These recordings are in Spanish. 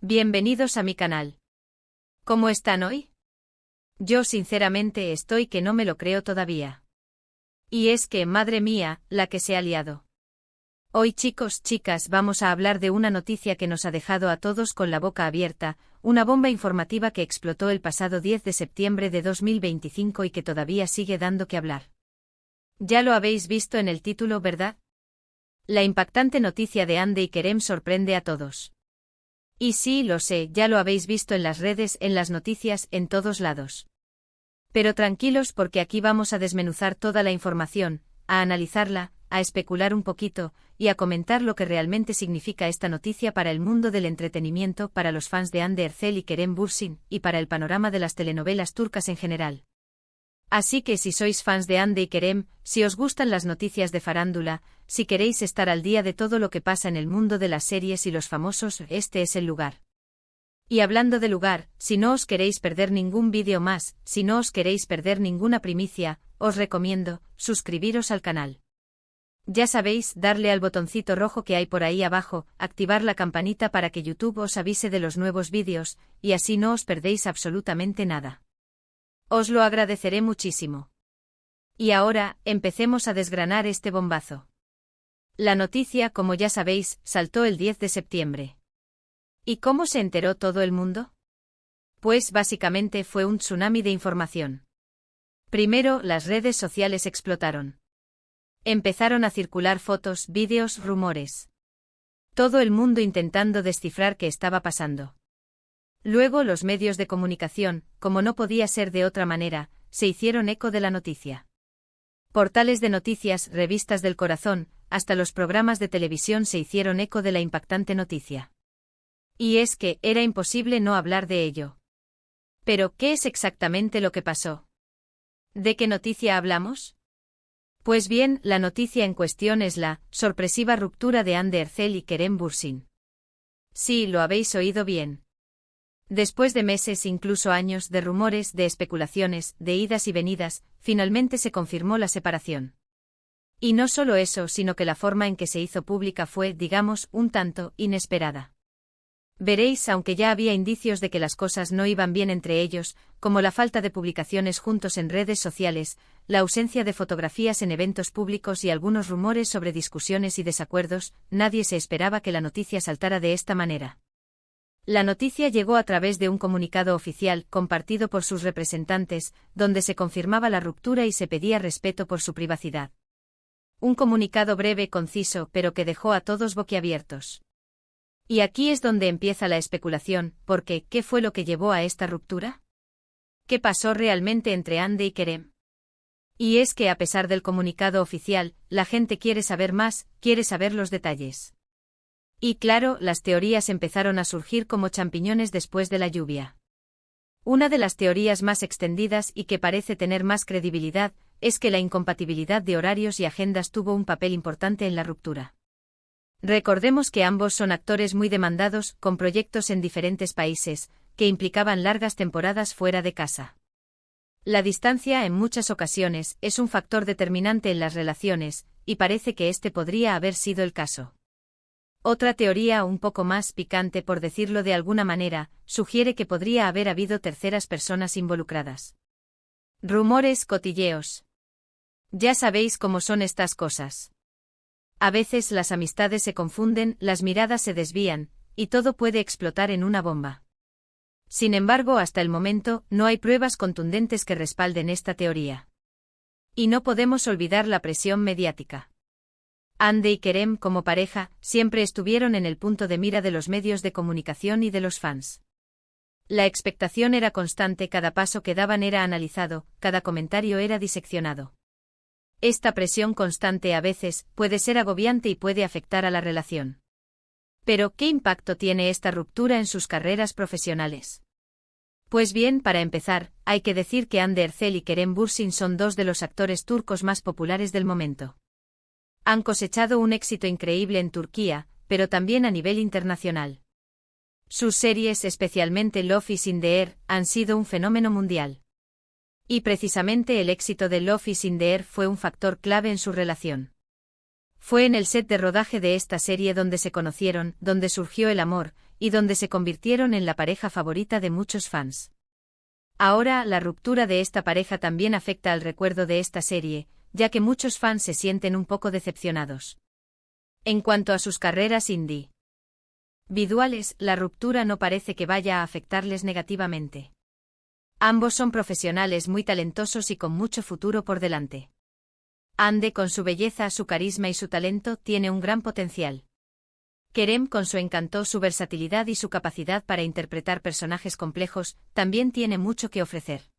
Bienvenidos a mi canal. ¿Cómo están hoy? Yo sinceramente estoy que no me lo creo todavía. Y es que, madre mía, la que se ha liado. Hoy chicos, chicas, vamos a hablar de una noticia que nos ha dejado a todos con la boca abierta, una bomba informativa que explotó el pasado 10 de septiembre de 2025 y que todavía sigue dando que hablar. Ya lo habéis visto en el título, ¿verdad? La impactante noticia de Hande y Kerem sorprende a todos. Y sí, lo sé, ya lo habéis visto en las redes, en las noticias, en todos lados. Pero tranquilos porque aquí vamos a desmenuzar toda la información, a analizarla, a especular un poquito, y a comentar lo que realmente significa esta noticia para el mundo del entretenimiento, para los fans de Hande Erçel y Kerem Bürsin, y para el panorama de las telenovelas turcas en general. Así que si sois fans de Hande y Kerem, si os gustan las noticias de farándula, si queréis estar al día de todo lo que pasa en el mundo de las series y los famosos, este es el lugar. Y hablando de lugar, si no os queréis perder ningún vídeo más, si no os queréis perder ninguna primicia, os recomiendo suscribiros al canal. Ya sabéis, darle al botoncito rojo que hay por ahí abajo, activar la campanita para que YouTube os avise de los nuevos vídeos, y así no os perdéis absolutamente nada. Os lo agradeceré muchísimo. Y ahora, empecemos a desgranar este bombazo. La noticia, como ya sabéis, saltó el 10 de septiembre. ¿Y cómo se enteró todo el mundo? Pues básicamente fue un tsunami de información. Primero, las redes sociales explotaron. Empezaron a circular fotos, vídeos, rumores. Todo el mundo intentando descifrar qué estaba pasando. Luego los medios de comunicación, como no podía ser de otra manera, se hicieron eco de la noticia. Portales de noticias, revistas del corazón, hasta los programas de televisión se hicieron eco de la impactante noticia. Y es que era imposible no hablar de ello. Pero, ¿qué es exactamente lo que pasó? ¿De qué noticia hablamos? Pues bien, la noticia en cuestión es la sorpresiva ruptura de Hande Erçel y Kerem Bürsin. Sí, lo habéis oído bien. Después de meses, incluso años, de rumores, de especulaciones, de idas y venidas, finalmente se confirmó la separación. Y no solo eso, sino que la forma en que se hizo pública fue, digamos, un tanto inesperada. Veréis, aunque ya había indicios de que las cosas no iban bien entre ellos, como la falta de publicaciones juntos en redes sociales, la ausencia de fotografías en eventos públicos y algunos rumores sobre discusiones y desacuerdos, nadie se esperaba que la noticia saltara de esta manera. La noticia llegó a través de un comunicado oficial, compartido por sus representantes, donde se confirmaba la ruptura y se pedía respeto por su privacidad. Un comunicado breve, conciso, pero que dejó a todos boquiabiertos. Y aquí es donde empieza la especulación, porque, ¿qué fue lo que llevó a esta ruptura? ¿Qué pasó realmente entre Hande y Kerem? Y es que a pesar del comunicado oficial, la gente quiere saber más, quiere saber los detalles. Y claro, las teorías empezaron a surgir como champiñones después de la lluvia. Una de las teorías más extendidas y que parece tener más credibilidad, es que la incompatibilidad de horarios y agendas tuvo un papel importante en la ruptura. Recordemos que ambos son actores muy demandados, con proyectos en diferentes países, que implicaban largas temporadas fuera de casa. La distancia, en muchas ocasiones, es un factor determinante en las relaciones, y parece que este podría haber sido el caso. Otra teoría, un poco más picante por decirlo de alguna manera, sugiere que podría haber habido terceras personas involucradas. Rumores, cotilleos. Ya sabéis cómo son estas cosas. A veces las amistades se confunden, las miradas se desvían, y todo puede explotar en una bomba. Sin embargo, hasta el momento, no hay pruebas contundentes que respalden esta teoría. Y no podemos olvidar la presión mediática. Hande y Kerem, como pareja, siempre estuvieron en el punto de mira de los medios de comunicación y de los fans. La expectación era constante, cada paso que daban era analizado, cada comentario era diseccionado. Esta presión constante a veces puede ser agobiante y puede afectar a la relación. Pero, ¿qué impacto tiene esta ruptura en sus carreras profesionales? Pues bien, para empezar, hay que decir que Hande Erçel y Kerem Bürsin son dos de los actores turcos más populares del momento. Han cosechado un éxito increíble en Turquía, pero también a nivel internacional. Sus series, especialmente Love is in the Air, han sido un fenómeno mundial. Y precisamente el éxito de Love is in the Air fue un factor clave en su relación. Fue en el set de rodaje de esta serie donde se conocieron, donde surgió el amor, y donde se convirtieron en la pareja favorita de muchos fans. Ahora, la ruptura de esta pareja también afecta al recuerdo de esta serie, ya que muchos fans se sienten un poco decepcionados. En cuanto a sus carreras individuales, la ruptura no parece que vaya a afectarles negativamente. Ambos son profesionales muy talentosos y con mucho futuro por delante. Ande, con su belleza, su carisma y su talento, tiene un gran potencial. Kerem, con su encanto, su versatilidad y su capacidad para interpretar personajes complejos, también tiene mucho que ofrecer.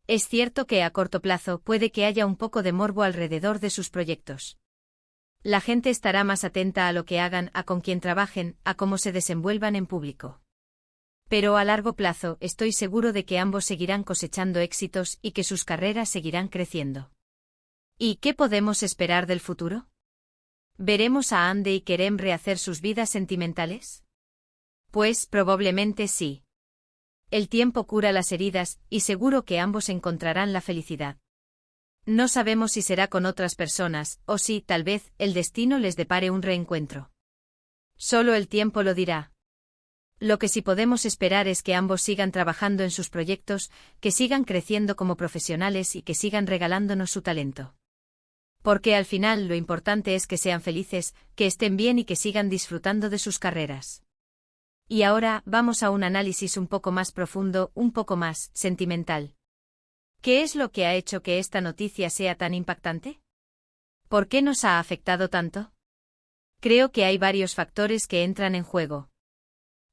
Es cierto que a corto plazo puede que haya un poco de morbo alrededor de sus proyectos. La gente estará más atenta a lo que hagan, a con quién trabajen, a cómo se desenvuelvan en público. Pero a largo plazo estoy seguro de que ambos seguirán cosechando éxitos y que sus carreras seguirán creciendo. ¿Y qué podemos esperar del futuro? ¿Veremos a Hande y Kerem rehacer sus vidas sentimentales? Pues probablemente sí. El tiempo cura las heridas, y seguro que ambos encontrarán la felicidad. No sabemos si será con otras personas, o si, tal vez, el destino les depare un reencuentro. Solo el tiempo lo dirá. Lo que sí podemos esperar es que ambos sigan trabajando en sus proyectos, que sigan creciendo como profesionales y que sigan regalándonos su talento. Porque al final lo importante es que sean felices, que estén bien y que sigan disfrutando de sus carreras. Y ahora vamos a un análisis un poco más profundo, un poco más sentimental. ¿Qué es lo que ha hecho que esta noticia sea tan impactante? ¿Por qué nos ha afectado tanto? Creo que hay varios factores que entran en juego.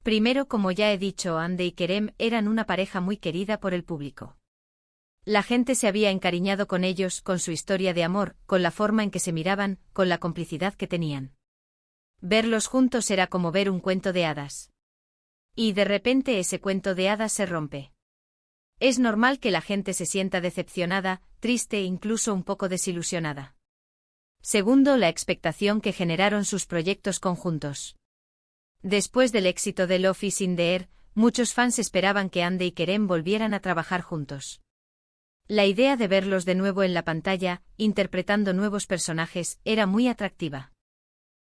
Primero, como ya he dicho, Hande y Kerem eran una pareja muy querida por el público. La gente se había encariñado con ellos, con su historia de amor, con la forma en que se miraban, con la complicidad que tenían. Verlos juntos era como ver un cuento de hadas. Y de repente ese cuento de hadas se rompe. Es normal que la gente se sienta decepcionada, triste e incluso un poco desilusionada. Segundo, la expectación que generaron sus proyectos conjuntos. Después del éxito de Love is in the Air, muchos fans esperaban que Hande y Kerem volvieran a trabajar juntos. La idea de verlos de nuevo en la pantalla, interpretando nuevos personajes, era muy atractiva.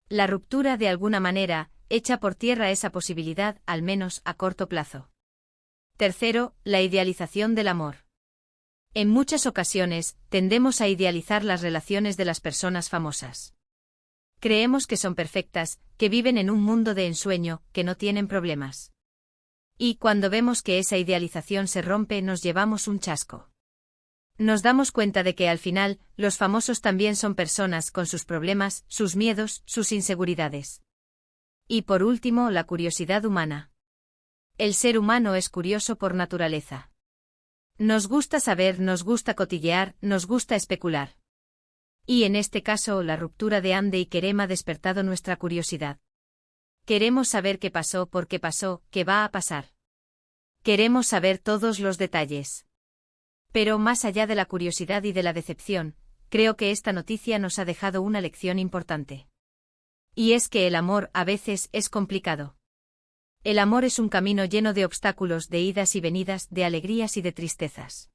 La ruptura, de alguna manera, echa por tierra esa posibilidad, al menos a corto plazo. Tercero, la idealización del amor. En muchas ocasiones, tendemos a idealizar las relaciones de las personas famosas. Creemos que son perfectas, que viven en un mundo de ensueño, que no tienen problemas. Y cuando vemos que esa idealización se rompe, nos llevamos un chasco. Nos damos cuenta de que al final, los famosos también son personas con sus problemas, sus miedos, sus inseguridades. Y por último, la curiosidad humana. El ser humano es curioso por naturaleza. Nos gusta saber, nos gusta cotillear, nos gusta especular. Y en este caso, la ruptura de Hande y Kerem ha despertado nuestra curiosidad. Queremos saber qué pasó, por qué pasó, qué va a pasar. Queremos saber todos los detalles. Pero más allá de la curiosidad y de la decepción, creo que esta noticia nos ha dejado una lección importante. Y es que el amor a veces es complicado. El amor es un camino lleno de obstáculos, de idas y venidas, de alegrías y de tristezas.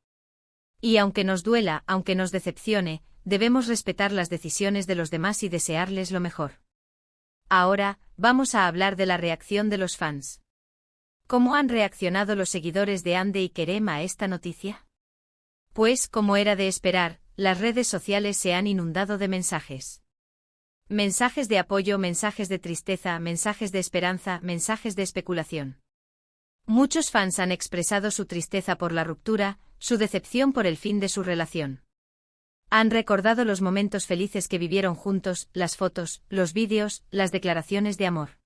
Y aunque nos duela, aunque nos decepcione, debemos respetar las decisiones de los demás y desearles lo mejor. Ahora, vamos a hablar de la reacción de los fans. ¿Cómo han reaccionado los seguidores de Hande y Kerem a esta noticia? Pues, como era de esperar, las redes sociales se han inundado de mensajes. Mensajes de apoyo, mensajes de tristeza, mensajes de esperanza, mensajes de especulación. Muchos fans han expresado su tristeza por la ruptura, su decepción por el fin de su relación. Han recordado los momentos felices que vivieron juntos, las fotos, los vídeos, las declaraciones de amor.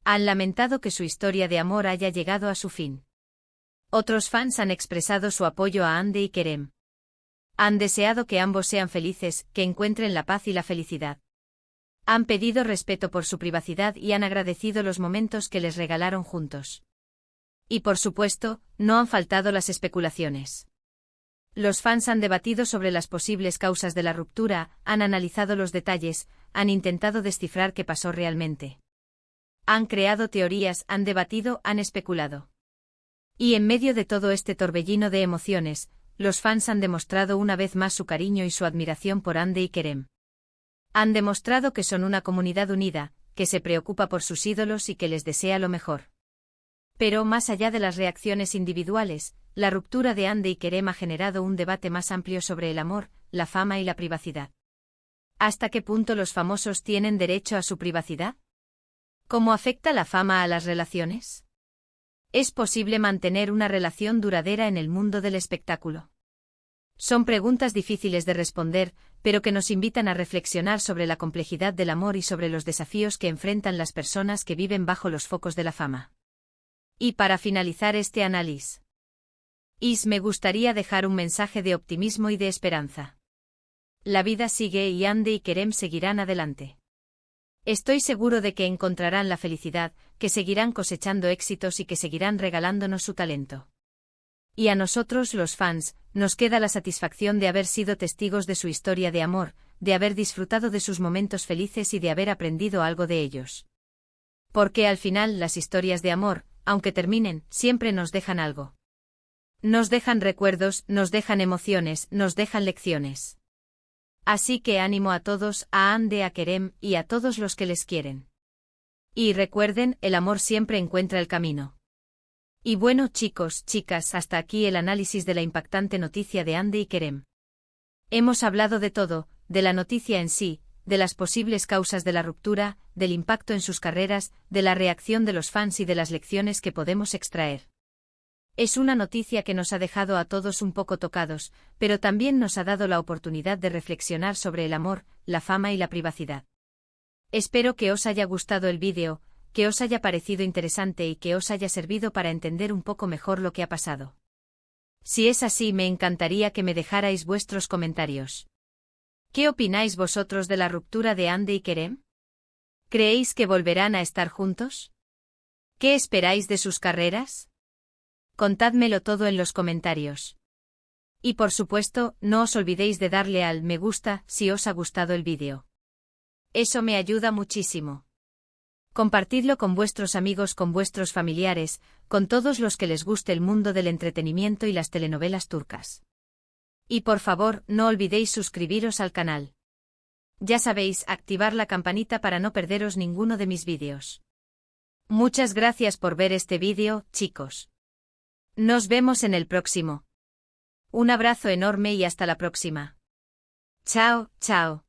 Han lamentado que su historia de amor haya llegado a su fin. Otros fans han expresado su apoyo a Hande y Kerem. Han deseado que ambos sean felices, que encuentren la paz y la felicidad. Han pedido respeto por su privacidad y han agradecido los momentos que les regalaron juntos. Y por supuesto, no han faltado las especulaciones. Los fans han debatido sobre las posibles causas de la ruptura, han analizado los detalles, han intentado descifrar qué pasó realmente. Han creado teorías, han debatido, han especulado. Y en medio de todo este torbellino de emociones, los fans han demostrado una vez más su cariño y su admiración por Hande y Kerem. Han demostrado que son una comunidad unida, que se preocupa por sus ídolos y que les desea lo mejor. Pero más allá de las reacciones individuales, la ruptura de Hande y Kerem ha generado un debate más amplio sobre el amor, la fama y la privacidad. ¿Hasta qué punto los famosos tienen derecho a su privacidad? ¿Cómo afecta la fama a las relaciones? ¿Es posible mantener una relación duradera en el mundo del espectáculo? Son preguntas difíciles de responder, pero que nos invitan a reflexionar sobre la complejidad del amor y sobre los desafíos que enfrentan las personas que viven bajo los focos de la fama. Y para finalizar este análisis, me gustaría dejar un mensaje de optimismo y de esperanza. La vida sigue y Hande y Kerem seguirán adelante. Estoy seguro de que encontrarán la felicidad, que seguirán cosechando éxitos y que seguirán regalándonos su talento. Y a nosotros, los fans, nos queda la satisfacción de haber sido testigos de su historia de amor, de haber disfrutado de sus momentos felices y de haber aprendido algo de ellos. Porque al final las historias de amor, aunque terminen, siempre nos dejan algo. Nos dejan recuerdos, nos dejan emociones, nos dejan lecciones. Así que ánimo a todos, a Hande, a Kerem y a todos los que les quieren. Y recuerden, el amor siempre encuentra el camino. Y bueno, chicos, chicas, hasta aquí el análisis de la impactante noticia de Hande y Kerem. Hemos hablado de todo, de la noticia en sí, de las posibles causas de la ruptura, del impacto en sus carreras, de la reacción de los fans y de las lecciones que podemos extraer. Es una noticia que nos ha dejado a todos un poco tocados, pero también nos ha dado la oportunidad de reflexionar sobre el amor, la fama y la privacidad. Espero que os haya gustado el vídeo, que os haya parecido interesante y que os haya servido para entender un poco mejor lo que ha pasado. Si es así, me encantaría que me dejarais vuestros comentarios. ¿Qué opináis vosotros de la ruptura de Hande y Kerem? ¿Creéis que volverán a estar juntos? ¿Qué esperáis de sus carreras? Contádmelo todo en los comentarios. Y por supuesto, no os olvidéis de darle al me gusta si os ha gustado el vídeo. Eso me ayuda muchísimo. Compartidlo con vuestros amigos, con vuestros familiares, con todos los que les guste el mundo del entretenimiento y las telenovelas turcas. Y por favor, no olvidéis suscribiros al canal. Ya sabéis, activar la campanita para no perderos ninguno de mis vídeos. Muchas gracias por ver este vídeo, chicos. Nos vemos en el próximo. Un abrazo enorme y hasta la próxima. Chao, chao.